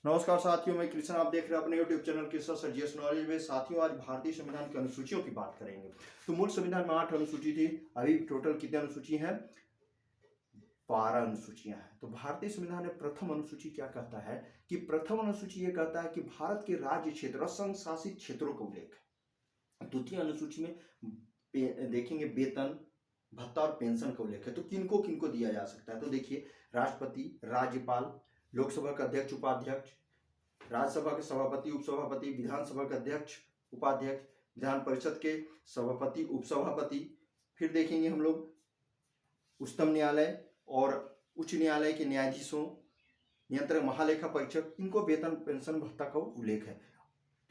नमस्कार साथियों, मैं कृष्ण। आप देख रहे हैं अपने YouTube channel Krishna sir GS knowledge में। साथियों, आज भारतीय संविधान की अनुसूचियों की बात करेंगे। तो मूल संविधान में 8 अनुसूची थी। अभी टोटल कितनी अनुसूची हैं? 12 अनुसूचियां हैं। तो भारतीय संविधान में प्रथम अनुसूची क्या कहता है कि प्रथम अनुसूची ये कहता है कि भारत के राज्य क्षेत्र और संघ शासित क्षेत्रों का उल्लेख है। द्वितीय अनुसूची में देखेंगे वेतन, भत्ता और पेंशन का उल्लेख है। तो किनको किनको दिया जा सकता है? तो देखिए, राष्ट्रपति, राज्यपाल, लोकसभा का अध्यक्ष, उपाध्यक्ष, राज्यसभा के सभापति, उपसभापति, विधानसभा के अध्यक्ष, उपाध्यक्ष, विधान परिषद के सभापति, उपसभापति। फिर देखेंगे हम लोग उच्चतम न्यायालय और उच्च न्यायालय के न्यायाधीशों, नियंत्रक, महालेखा परीक्षक, इनको वेतन, पेंशन, भत्ता का उल्लेख है।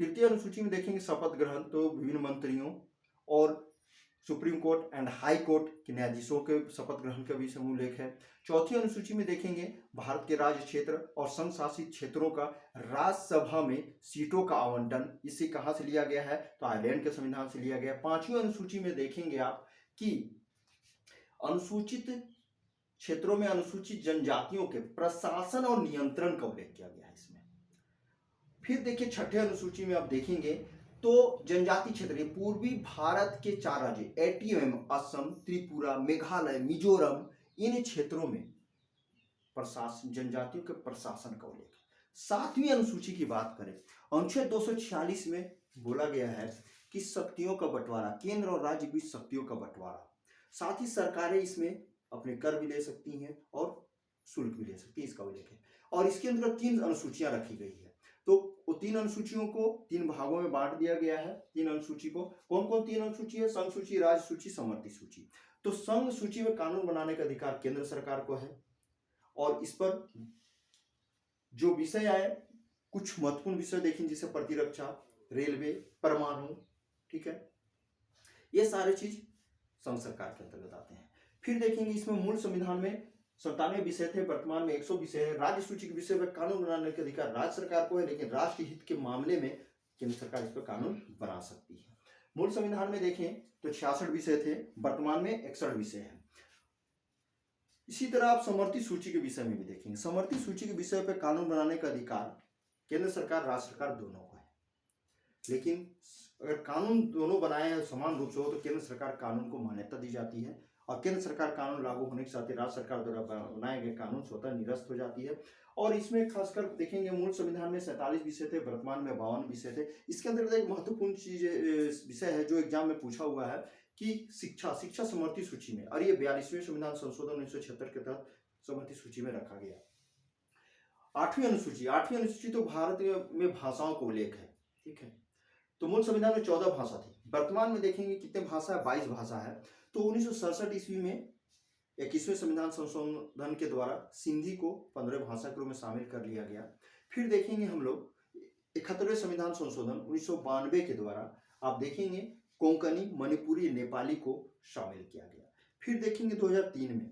तृतीय अनुसूची में देखेंगे शपथ ग्रहण, तो विभिन्न मंत्रियों और supreme court and high court के न्यायाधीशों के शपथ ग्रहण का भी इसमें उल्लेख है। चौथी अनुसूची में देखेंगे भारत के राज्य क्षेत्र और संघ शासित क्षेत्रों का राज्यसभा में सीटों का आवंटन। इसे कहाँ से लिया गया है? तो आयरलैंड के संविधान से लिया गया। पांचवी अनुसूची में देखेंगे आप कि अनुसूचित क्षेत्रों में अनुसूचित जनजातियों के प्रशासन और नियंत्रण का उल्लेख किया गया है इसमें। फिर देखिए छठे अनुसूची में आप देखेंगे तो जनजाति क्षेत्र, पूर्वी भारत के 4 राज्य एटीएम, असम, त्रिपुरा, मेघालय, मिजोरम, इन क्षेत्रों में प्रशासन, जनजातियों के प्रशासन का उल्लेख है। 7वीं अनुसूची की बात करें, अनुच्छेद 246 में बोला गया है कि शक्तियों का बंटवारा, केंद्र और राज्य बीच शक्तियों का बंटवारा। साथ ही सरकारें इसमें अपने कर भी ले सकती हैं और शुल्क भी ले सकती है, इसका उल्लेख है। और इसके अंदर 3 अनुसूचियां रखी गई है। तो 3 अनुसूचियों को 3 भागों में बांट दिया गया है। 3 अनुसूची को कौन कौन 3 अनुसूची है? संघ सूची, राज्य सूची, समवर्ती सूची। तो संघ सूची में कानून बनाने का अधिकार केंद्र सरकार को है और इस पर जो विषय आए, कुछ महत्वपूर्ण विषय देखें जैसे प्रतिरक्षा, रेलवे, परमाणु, ठीक है, ये सारे चीज संघ सरकार के अंतर्गत आते हैं। फिर देखेंगे इसमें मूल संविधान में 97 विषय थे, वर्तमान में 100 विषय है। राज्य सूची के विषय पर कानून बनाने का अधिकार राज्य सरकार को है, लेकिन राष्ट्र हित के मामले में केंद्र सरकार इस पर कानून बना सकती है। मूल संविधान में देखें तो 66 विषय थे, वर्तमान में 61 विषय है। इसी तरह आप समवर्ती सूची के विषय में भी देखेंगे। समवर्ती सूची के विषय पर कानून बनाने का अधिकार केंद्र सरकार, राज्य सरकार दोनों को है, लेकिन अगर कानून दोनों बनाए हैं समान रूप से हो तो केंद्र सरकार कानून को मान्यता दी जाती है और केंद्र सरकार कानून लागू होने के साथ ही राज्य सरकार द्वारा बनाए गए कानून स्वतः निरस्त हो जाती है। और इसमें खासकर देखेंगे मूल संविधान में 47 विषय थे, वर्तमान में 52 विषय थे। इसके अंतर्गत एक महत्वपूर्ण चीज विषय है जो एग्जाम में पूछा हुआ है कि शिक्षा समवर्ती सूची में, और ये 42वें संविधान संशोधन 1976 के तहत समवर्ती सूची में रखा गया। 8वीं अनुसूची तो भारत में भाषाओं का उल्लेख है, ठीक है। तो मूल संविधान में 14 भाषा थी, वर्तमान में देखेंगे कितने भाषा है? 22 भाषा है। तो 1967 ईस्वी में 21वें संविधान संशोधन के द्वारा सिंधी को 15 भाषा के रूप में शामिल कर लिया गया। फिर देखेंगे हम लोग 71वें संविधान संशोधन 1992 के द्वारा आप देखेंगे कोंकणी, मणिपुरी, नेपाली को शामिल किया गया। फिर देखेंगे 2003 में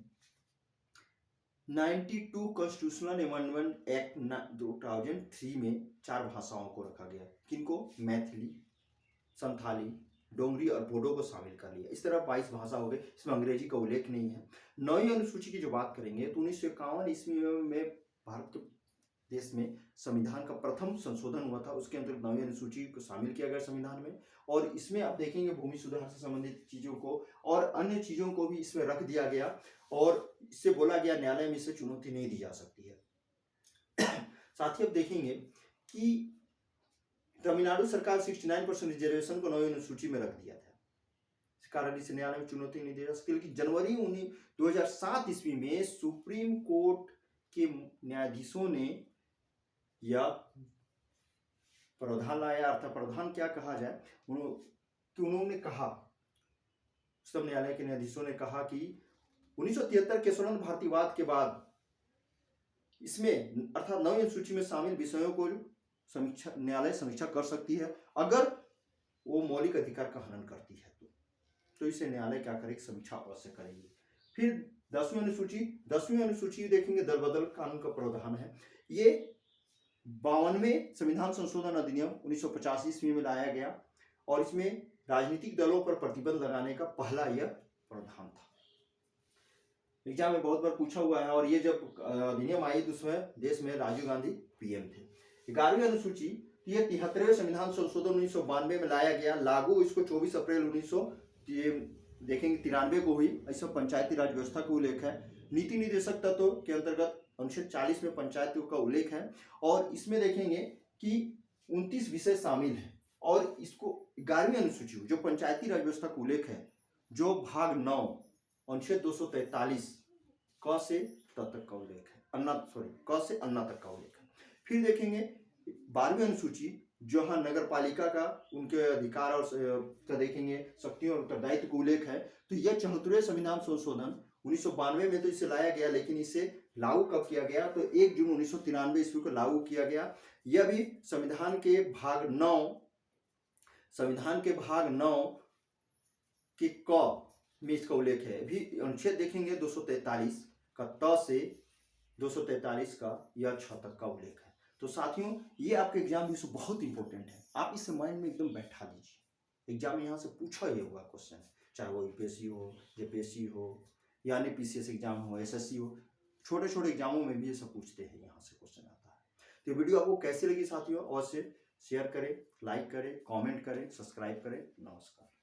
92 कॉन्स्टिट्यूशनल अमेंडमेंट एक्ट 2003 में 4 भाषाओं को रखा गया। किनको? मैथिली, संथाली, डोंगरी और बोडो को शामिल कर लिया। इस तरह 22 भाषा हो गए, इसमें अंग्रेजी का उल्लेख नहीं है। 9वीं अनुसूची की जो बात करेंगे तो 1951 ईस्वी में भारत के देश में संविधान का प्रथम संशोधन हुआ था, उसके अंतर्गत 9वीं अनुसूची को शामिल किया गया संविधान में। और इसमें आप देखेंगे भूमि सुधार से संबंधित चीजों को और अन्य चीजों को भी इसमें रख दिया गया और इससे बोला गया न्यायालय में इसे चुनौती नहीं दी जा सकती है। साथ ही आप देखेंगे कि तमिलनाडु सरकार 69% रिजर्वेशन को 9वीं अनुसूची में रख दिया था, इस कारण इसे न्यायालय में चुनौती नहीं दी जा सकती। लेकिन जनवरी 2007 ईस्वी में सुप्रीम कोर्ट के न्यायाधीशों ने यह प्रावधान लाया, अर्थात प्रावधान क्या कहा जाए, उन्होंने कहा, उच्चतम न्यायालय के न्यायाधीशों ने कहा कि 1973 के स्वर्ण भारतीयवाद के बाद इसमें अर्थात 9वीं अनुसूची में शामिल विषयों को न्यायालय समीक्षा कर सकती है अगर वो मौलिक अधिकार का हनन करती है तो इसे न्यायालय क्या करेगी? समीक्षा अवश्य करेगी। फिर 10वीं अनुसूची देखेंगे दल बदल कानून का प्रावधान है। ये 52वें संविधान संशोधन अधिनियम 1985 ईस्वी में लाया गया और इसमें राजनीतिक दलों पर प्रतिबंध लगाने का पहला यह प्रावधान था। एग्जाम में बहुत बार पूछा हुआ है और ये जब अधिनियम आई तो उसमें देश में राजीव गांधी पीएम थे। 11वीं अनुसूची ये 73वें संविधान संशोधन 1992 में लाया गया, लागू इसको 24 अप्रैल 1900 देखेंगे 93 को हुई। ऐसा पंचायती राज व्यवस्था का उल्लेख है। नीति निर्देशक तत्व के अंतर्गत अनुच्छेद 40 में पंचायत का उल्लेख है और इसमें देखेंगे कि 29 विषय शामिल है और इसको 11वीं अनुसूची जो पंचायती राज व्यवस्था का उल्लेख है, जो भाग 9 अनुच्छेद 243 क से त तक का उल्लेख है, क से अन्ना तक का उल्लेख है। फिर देखेंगे 12वीं अनुसूची जहाँ नगर पालिका का उनके अधिकार और का देखेंगे शक्तियों और उत्तरदायित्व का उल्लेख है। तो यह 74वें संविधान संशोधन 1992 में तो इसे लाया गया, लेकिन इसे लागू कब किया गया तो 1 जून 1993 ईस्वी को लागू किया गया। यह भी संविधान के भाग 9 के क में इसका उल्लेख है। भी अनुच्छेद देखेंगे 243 का त से 243 का यह 6 तक का उल्लेख है। तो साथियों ये आपके एग्जाम में बहुत इंपॉर्टेंट है, आप इसे माइंड में एकदम बैठा लीजिए। एग्जाम में यहाँ से पूछा ही होगा क्वेश्चन, चाहे वो यूपीएससी हो, जेपीएससी हो या पीसीएस एग्जाम हो, एसएससी हो, छोटे छोटे एग्जामों में भी ये सब पूछते हैं, यहाँ से क्वेश्चन आता है। तो वीडियो आपको कैसी लगी साथियों, अवश्य शेयर करें, लाइक करें, कमेंट करें, सब्सक्राइब करें। नमस्कार।